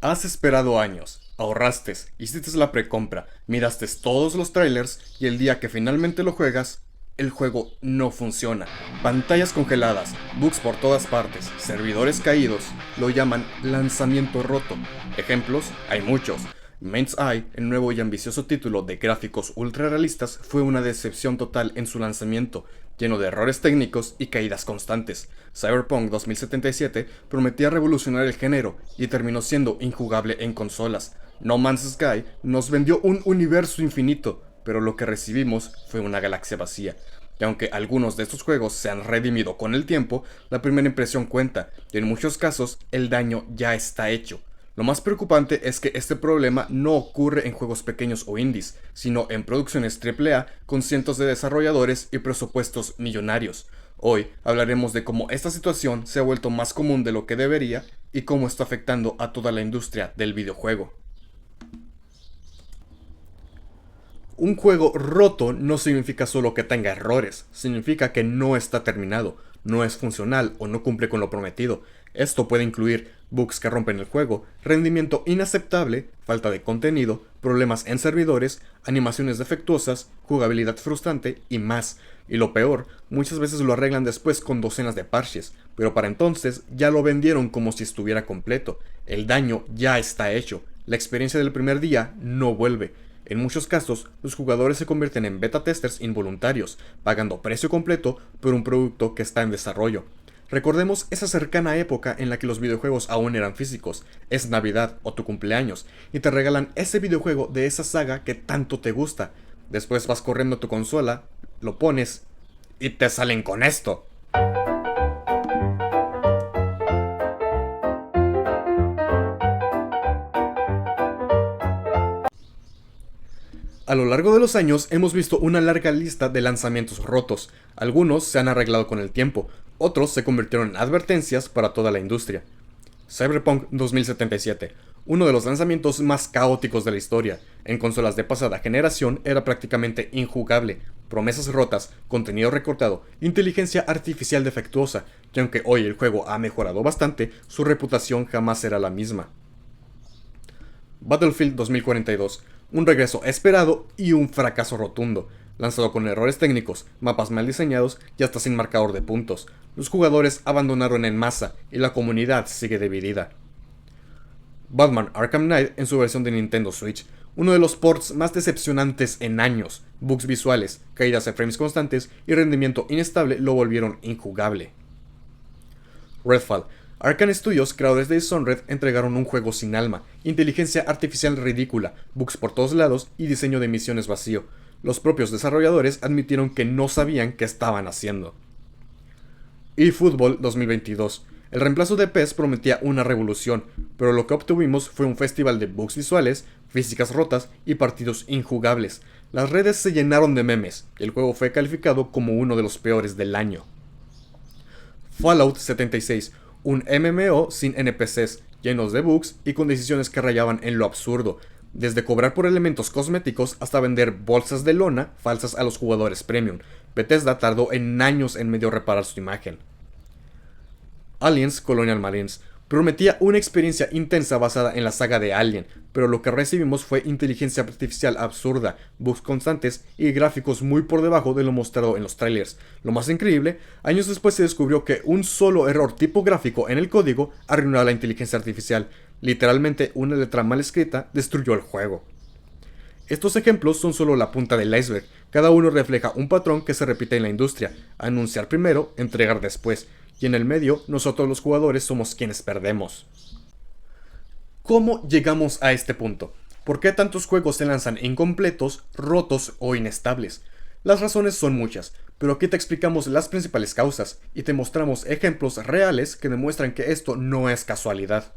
Has esperado años, ahorraste, hiciste la precompra, miraste todos los trailers y el día que finalmente lo juegas, el juego no funciona. Pantallas congeladas, bugs por todas partes, servidores caídos, lo llaman lanzamiento roto. Ejemplos, hay muchos. Mind's Eye, el nuevo y ambicioso título de gráficos ultra realistas, fue una decepción total en su lanzamiento, lleno de errores técnicos y caídas constantes. Cyberpunk 2077 prometía revolucionar el género y terminó siendo injugable en consolas. No Man's Sky nos vendió un universo infinito, pero lo que recibimos fue una galaxia vacía. Y aunque algunos de estos juegos se han redimido con el tiempo, la primera impresión cuenta, y en muchos casos el daño ya está hecho. Lo más preocupante es que este problema no ocurre en juegos pequeños o indies, sino en producciones AAA con cientos de desarrolladores y presupuestos millonarios. Hoy hablaremos de cómo esta situación se ha vuelto más común de lo que debería y cómo está afectando a toda la industria del videojuego. Un juego roto no significa solo que tenga errores, significa que no está terminado, no es funcional o no cumple con lo prometido. Esto puede incluir bugs que rompen el juego, rendimiento inaceptable, falta de contenido, problemas en servidores, animaciones defectuosas, jugabilidad frustrante y más. Y lo peor, muchas veces lo arreglan después con docenas de parches, pero para entonces ya lo vendieron como si estuviera completo. El daño ya está hecho, la experiencia del primer día no vuelve. En muchos casos, los jugadores se convierten en beta testers involuntarios, pagando precio completo por un producto que está en desarrollo. Recordemos esa cercana época en la que los videojuegos aún eran físicos, es Navidad o tu cumpleaños, y te regalan ese videojuego de esa saga que tanto te gusta. Después vas corriendo a tu consola, lo pones y te salen con esto. A lo largo de los años hemos visto una larga lista de lanzamientos rotos. Algunos se han arreglado con el tiempo, otros se convirtieron en advertencias para toda la industria. Cyberpunk 2077, uno de los lanzamientos más caóticos de la historia. En consolas de pasada generación era prácticamente injugable, promesas rotas, contenido recortado, inteligencia artificial defectuosa, que aunque hoy el juego ha mejorado bastante, su reputación jamás será la misma. Battlefield 2042, un regreso esperado y un fracaso rotundo, lanzado con errores técnicos, mapas mal diseñados y hasta sin marcador de puntos. Los jugadores abandonaron en masa y la comunidad sigue dividida. Batman Arkham Knight en su versión de Nintendo Switch, uno de los ports más decepcionantes en años, bugs visuales, caídas de frames constantes y rendimiento inestable lo volvieron injugable. Redfall. Arkane Studios, creadores de Dishonored, entregaron un juego sin alma, inteligencia artificial ridícula, bugs por todos lados y diseño de misiones vacío. Los propios desarrolladores admitieron que no sabían qué estaban haciendo. eFootball 2022. El reemplazo de PES prometía una revolución, pero lo que obtuvimos fue un festival de bugs visuales, físicas rotas y partidos injugables. Las redes se llenaron de memes, y el juego fue calificado como uno de los peores del año. Fallout 76. Un MMO sin NPCs, llenos de bugs y con decisiones que rayaban en lo absurdo, desde cobrar por elementos cosméticos hasta vender bolsas de lona falsas a los jugadores premium. Bethesda tardó en años en medio reparar su imagen. Aliens Colonial Marines prometía una experiencia intensa basada en la saga de Alien, pero lo que recibimos fue inteligencia artificial absurda, bugs constantes y gráficos muy por debajo de lo mostrado en los trailers. Lo más increíble, años después se descubrió que un solo error tipográfico en el código arruinó la inteligencia artificial. Literalmente una letra mal escrita destruyó el juego. Estos ejemplos son solo la punta del iceberg, cada uno refleja un patrón que se repite en la industria: anunciar primero, entregar después, y en el medio nosotros los jugadores somos quienes perdemos. ¿Cómo llegamos a este punto? ¿Por qué tantos juegos se lanzan incompletos, rotos o inestables? Las razones son muchas, pero aquí te explicamos las principales causas y te mostramos ejemplos reales que demuestran que esto no es casualidad.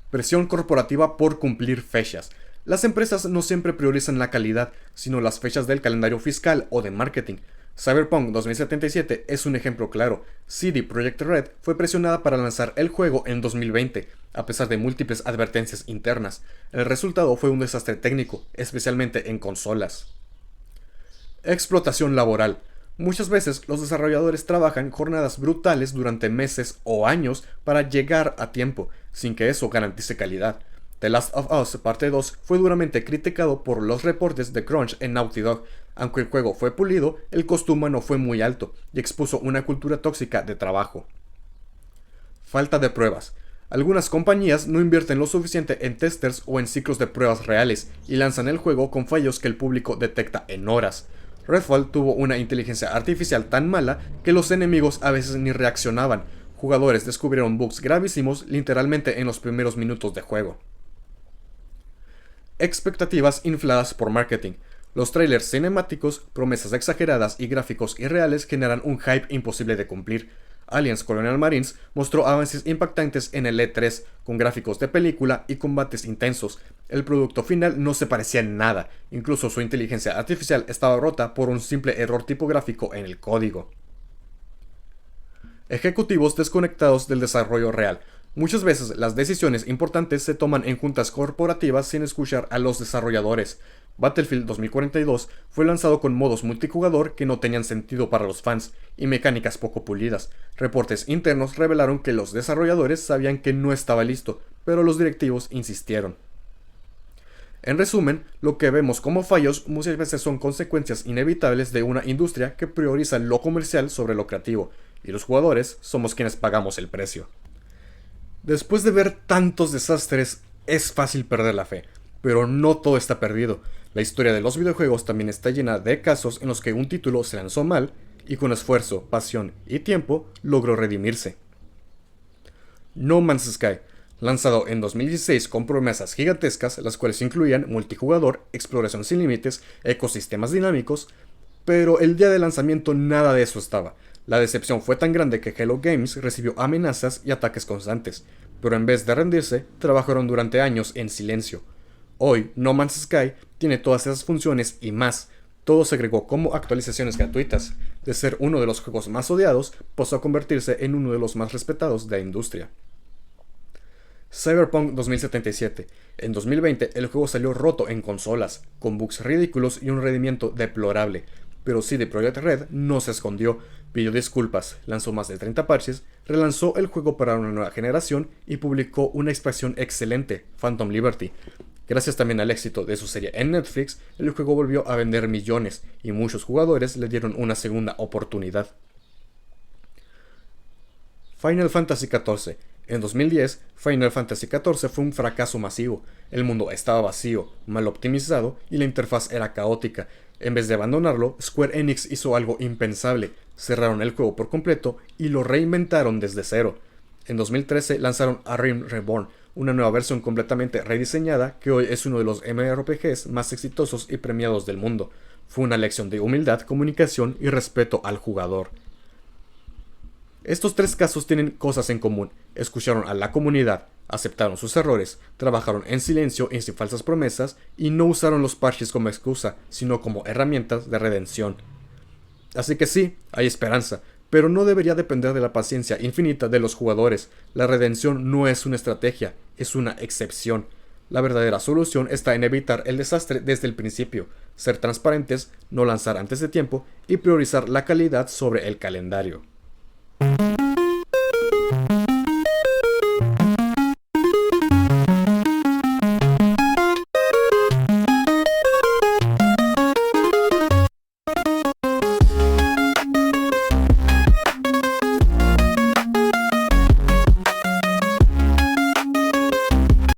Presión corporativa por cumplir fechas. Las empresas no siempre priorizan la calidad, sino las fechas del calendario fiscal o de marketing. Cyberpunk 2077 es un ejemplo claro. CD Projekt Red fue presionada para lanzar el juego en 2020, a pesar de múltiples advertencias internas. El resultado fue un desastre técnico, especialmente en consolas. Explotación laboral. Muchas veces los desarrolladores trabajan jornadas brutales durante meses o años para llegar a tiempo, sin que eso garantice calidad. The Last of Us Parte 2 fue duramente criticado por los reportes de crunch en Naughty Dog. Aunque el juego fue pulido, el costo humano fue muy alto y expuso una cultura tóxica de trabajo. Falta de pruebas. Algunas compañías no invierten lo suficiente en testers o en ciclos de pruebas reales y lanzan el juego con fallos que el público detecta en horas. Redfall tuvo una inteligencia artificial tan mala que los enemigos a veces ni reaccionaban. Jugadores descubrieron bugs gravísimos literalmente en los primeros minutos de juego. Expectativas infladas por marketing. Los trailers cinemáticos, promesas exageradas y gráficos irreales generan un hype imposible de cumplir. Aliens Colonial Marines mostró avances impactantes en el E3, con gráficos de película y combates intensos. El producto final no se parecía en nada, incluso su inteligencia artificial estaba rota por un simple error tipográfico en el código. Ejecutivos desconectados del desarrollo real. Muchas veces las decisiones importantes se toman en juntas corporativas sin escuchar a los desarrolladores. Battlefield 2042 fue lanzado con modos multijugador que no tenían sentido para los fans y mecánicas poco pulidas. Reportes internos revelaron que los desarrolladores sabían que no estaba listo, pero los directivos insistieron. En resumen, lo que vemos como fallos muchas veces son consecuencias inevitables de una industria que prioriza lo comercial sobre lo creativo, y los jugadores somos quienes pagamos el precio. Después de ver tantos desastres, es fácil perder la fe, pero no todo está perdido. La historia de los videojuegos también está llena de casos en los que un título se lanzó mal y con esfuerzo, pasión y tiempo logró redimirse. No Man's Sky, lanzado en 2016 con promesas gigantescas, las cuales incluían multijugador, exploración sin límites, ecosistemas dinámicos, pero el día de lanzamiento nada de eso estaba. La decepción fue tan grande que Hello Games recibió amenazas y ataques constantes, pero en vez de rendirse, trabajaron durante años en silencio. Hoy, No Man's Sky tiene todas esas funciones y más. Todo se agregó como actualizaciones gratuitas. De ser uno de los juegos más odiados, pasó a convertirse en uno de los más respetados de la industria. Cyberpunk 2077. En 2020 el juego salió roto en consolas, con bugs ridículos y un rendimiento deplorable. Pero CD Projekt Red no se escondió, pidió disculpas, lanzó más de 30 parches, relanzó el juego para una nueva generación y publicó una expansión excelente, Phantom Liberty. Gracias también al éxito de su serie en Netflix, el juego volvió a vender millones y muchos jugadores le dieron una segunda oportunidad. Final Fantasy XIV. En 2010, Final Fantasy XIV fue un fracaso masivo. El mundo estaba vacío, mal optimizado y la interfaz era caótica. En vez de abandonarlo, Square Enix hizo algo impensable. Cerraron el juego por completo y lo reinventaron desde cero. En 2013 lanzaron Arrim Reborn, una nueva versión completamente rediseñada que hoy es uno de los MMORPGs más exitosos y premiados del mundo. Fue una lección de humildad, comunicación y respeto al jugador. Estos tres casos tienen cosas en común. Escucharon a la comunidad, aceptaron sus errores, trabajaron en silencio y sin falsas promesas y no usaron los parches como excusa, sino como herramientas de redención. Así que sí, hay esperanza, pero no debería depender de la paciencia infinita de los jugadores. La redención no es una estrategia, es una excepción. La verdadera solución está en evitar el desastre desde el principio, ser transparentes, no lanzar antes de tiempo y priorizar la calidad sobre el calendario.